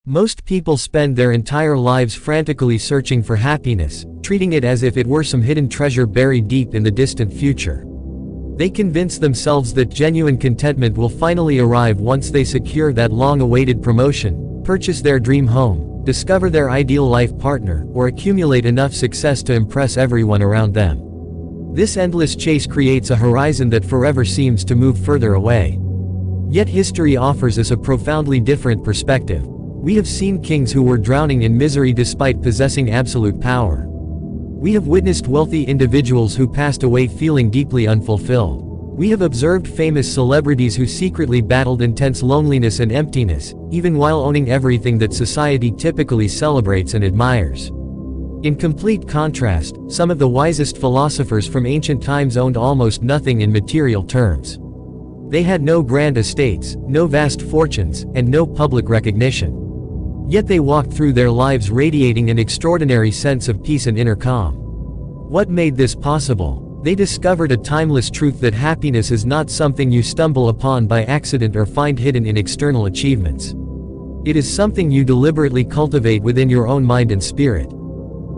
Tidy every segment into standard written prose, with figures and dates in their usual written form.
Most people spend their entire lives frantically searching for happiness, treating it as if it were some hidden treasure buried deep in the distant future. They convince themselves that genuine contentment will finally arrive once they secure that long-awaited promotion, purchase their dream home, discover their ideal life partner, or accumulate enough success to impress everyone around them. This endless chase creates a horizon that forever seems to move further away. Yet history offers us a profoundly different perspective. We have seen kings who were drowning in misery despite possessing absolute power. We have witnessed wealthy individuals who passed away feeling deeply unfulfilled. We have observed famous celebrities who secretly battled intense loneliness and emptiness, even while owning everything that society typically celebrates and admires. In complete contrast, some of the wisest philosophers from ancient times owned almost nothing in material terms. They had no grand estates, no vast fortunes, and no public recognition. Yet they walked through their lives radiating an extraordinary sense of peace and inner calm. What made this possible? They discovered a timeless truth that happiness is not something you stumble upon by accident or find hidden in external achievements. It is something you deliberately cultivate within your own mind and spirit.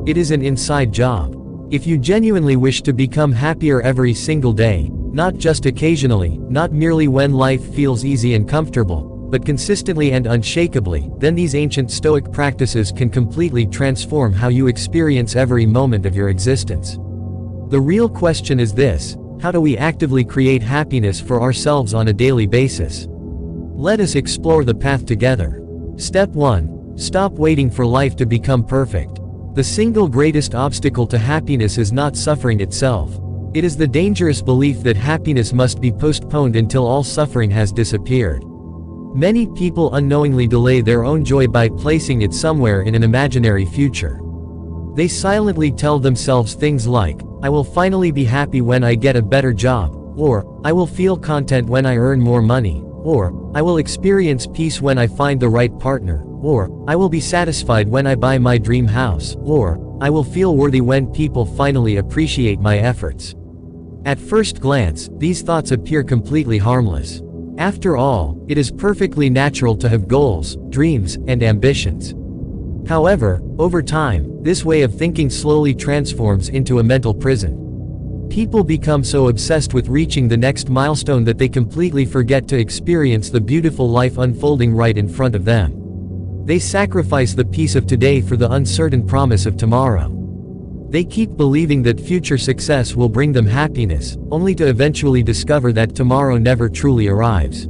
It is an inside job. If you genuinely wish to become happier every single day, not just occasionally, not merely when life feels easy and comfortable, but consistently and unshakably, then these ancient Stoic practices can completely transform how you experience every moment of your existence. The real question is this: how do we actively create happiness for ourselves on a daily basis? Let us explore the path together. Step 1. Stop waiting for life to become perfect. The single greatest obstacle to happiness is not suffering itself. It is the dangerous belief that happiness must be postponed until all suffering has disappeared. Many people unknowingly delay their own joy by placing it somewhere in an imaginary future. They silently tell themselves things like, "I will finally be happy when I get a better job," or, "I will feel content when I earn more money," or, "I will experience peace when I find the right partner," or, "I will be satisfied when I buy my dream house," or, "I will feel worthy when people finally appreciate my efforts." At first glance, these thoughts appear completely harmless. After all, it is perfectly natural to have goals, dreams, and ambitions. However, over time, this way of thinking slowly transforms into a mental prison. People become so obsessed with reaching the next milestone that they completely forget to experience the beautiful life unfolding right in front of them. They sacrifice the peace of today for the uncertain promise of tomorrow. They keep believing that future success will bring them happiness, only to eventually discover that tomorrow never truly arrives.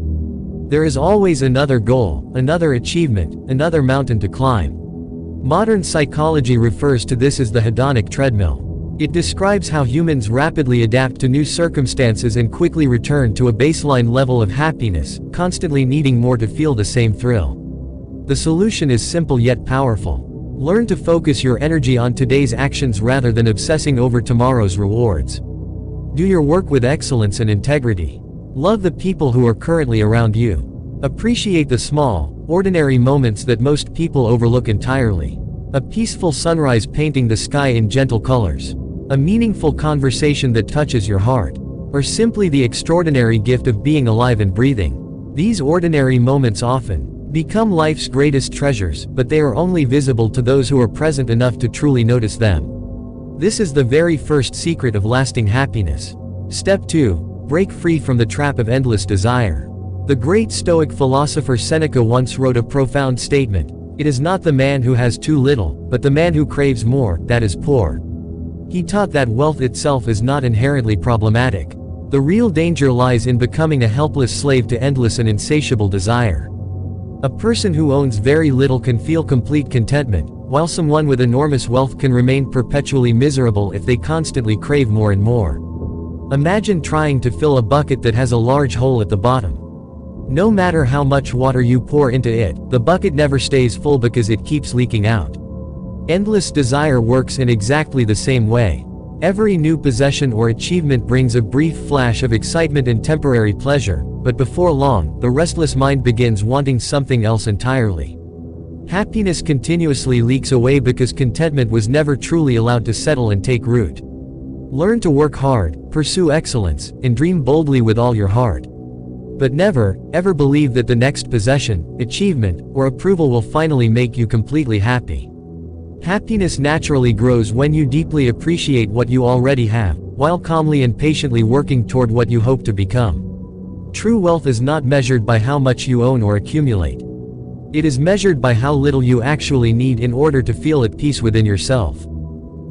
There is always another goal, another achievement, another mountain to climb. Modern psychology refers to this as the hedonic treadmill. It describes how humans rapidly adapt to new circumstances and quickly return to a baseline level of happiness, constantly needing more to feel the same thrill. The solution is simple yet powerful. Learn to focus your energy on today's actions rather than obsessing over tomorrow's rewards. Do your work with excellence and integrity. Love the people who are currently around you. Appreciate the small, ordinary moments that most people overlook entirely. A peaceful sunrise painting the sky in gentle colors. A meaningful conversation that touches your heart. Or simply the extraordinary gift of being alive and breathing. These ordinary moments often become life's greatest treasures, but they are only visible to those who are present enough to truly notice them. This is the very first secret of lasting happiness. Step 2. Break free from the trap of endless desire. The great Stoic philosopher Seneca once wrote a profound statement: "It is not the man who has too little, but the man who craves more, that is poor." He taught that wealth itself is not inherently problematic. The real danger lies in becoming a helpless slave to endless and insatiable desire. A person who owns very little can feel complete contentment, while someone with enormous wealth can remain perpetually miserable if they constantly crave more and more. Imagine trying to fill a bucket that has a large hole at the bottom. No matter how much water you pour into it, the bucket never stays full because it keeps leaking out. Endless desire works in exactly the same way. Every new possession or achievement brings a brief flash of excitement and temporary pleasure, but before long, the restless mind begins wanting something else entirely. Happiness continuously leaks away because contentment was never truly allowed to settle and take root. Learn to work hard, pursue excellence, and dream boldly with all your heart. But never, ever believe that the next possession, achievement, or approval will finally make you completely happy. Happiness naturally grows when you deeply appreciate what you already have, while calmly and patiently working toward what you hope to become. True wealth is not measured by how much you own or accumulate. It is measured by how little you actually need in order to feel at peace within yourself.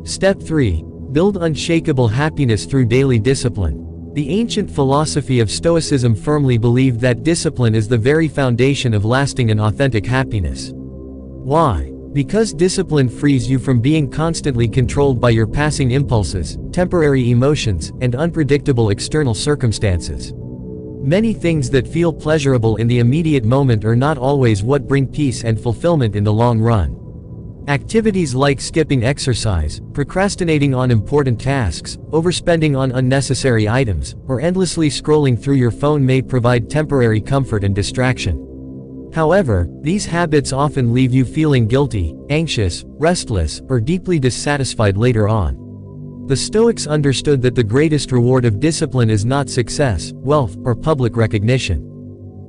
Step 3. Build unshakable happiness through daily discipline. The ancient philosophy of Stoicism firmly believed that discipline is the very foundation of lasting and authentic happiness. Why? Because discipline frees you from being constantly controlled by your passing impulses, temporary emotions, and unpredictable external circumstances. Many things that feel pleasurable in the immediate moment are not always what bring peace and fulfillment in the long run. Activities like skipping exercise, procrastinating on important tasks, overspending on unnecessary items, or endlessly scrolling through your phone may provide temporary comfort and distraction. However, these habits often leave you feeling guilty, anxious, restless, or deeply dissatisfied later on. The Stoics understood that the greatest reward of discipline is not success, wealth, or public recognition.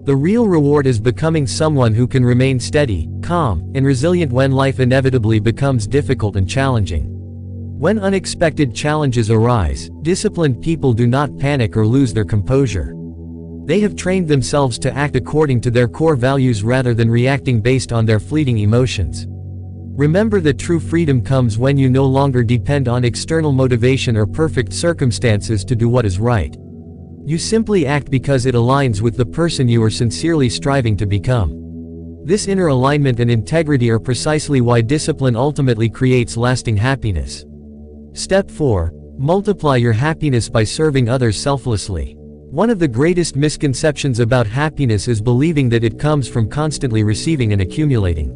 The real reward is becoming someone who can remain steady, calm, and resilient when life inevitably becomes difficult and challenging. When unexpected challenges arise, disciplined people do not panic or lose their composure. They have trained themselves to act according to their core values rather than reacting based on their fleeting emotions. Remember that true freedom comes when you no longer depend on external motivation or perfect circumstances to do what is right. You simply act because it aligns with the person you are sincerely striving to become. This inner alignment and integrity are precisely why discipline ultimately creates lasting happiness. Step 4. Multiply your happiness by serving others selflessly. One of the greatest misconceptions about happiness is believing that it comes from constantly receiving and accumulating.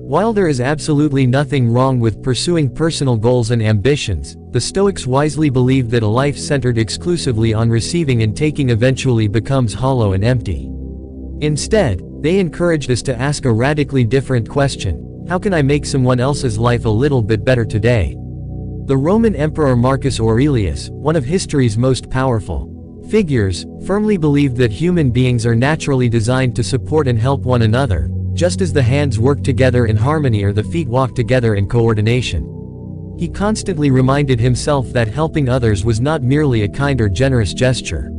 While there is absolutely nothing wrong with pursuing personal goals and ambitions, the Stoics wisely believed that a life centered exclusively on receiving and taking eventually becomes hollow and empty. Instead, they encouraged us to ask a radically different question: how can I make someone else's life a little bit better today? The Roman Emperor Marcus Aurelius, one of history's most powerful figures, firmly believed that human beings are naturally designed to support and help one another, just as the hands work together in harmony or the feet walk together in coordination. He constantly reminded himself that helping others was not merely a kind or generous gesture.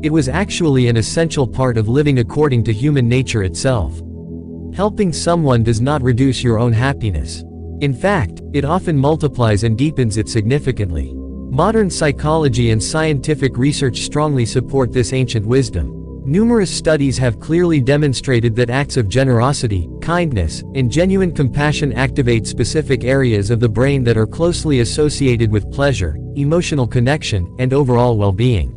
It was actually an essential part of living according to human nature itself. Helping someone does not reduce your own happiness. In fact, it often multiplies and deepens it significantly. Modern psychology and scientific research strongly support this ancient wisdom. Numerous studies have clearly demonstrated that acts of generosity, kindness, and genuine compassion activate specific areas of the brain that are closely associated with pleasure, emotional connection, and overall well-being.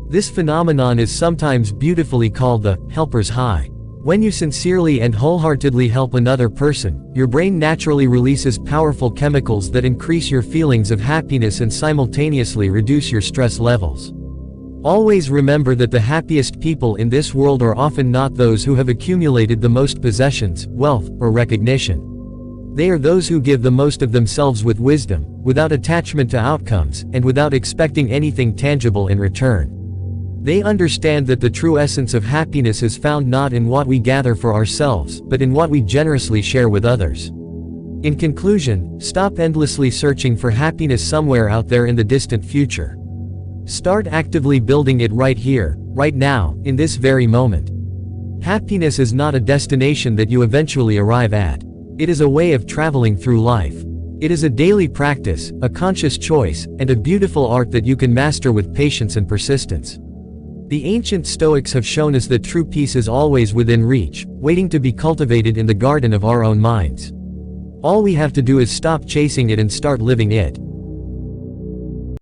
This phenomenon is sometimes beautifully called the helper's high. When you sincerely and wholeheartedly help another person, your brain naturally releases powerful chemicals that increase your feelings of happiness and simultaneously reduce your stress levels. Always remember that the happiest people in this world are often not those who have accumulated the most possessions, wealth, or recognition. They are those who give the most of themselves with wisdom, without attachment to outcomes, and without expecting anything tangible in return. They understand that the true essence of happiness is found not in what we gather for ourselves, but in what we generously share with others. In conclusion, stop endlessly searching for happiness somewhere out there in the distant future. Start actively building it right here, right now, in this very moment. Happiness is not a destination that you eventually arrive at. It is a way of traveling through life. It is a daily practice, a conscious choice, and a beautiful art that you can master with patience and persistence. The ancient Stoics have shown us that true peace is always within reach, waiting to be cultivated in the garden of our own minds. All we have to do is stop chasing it and start living it.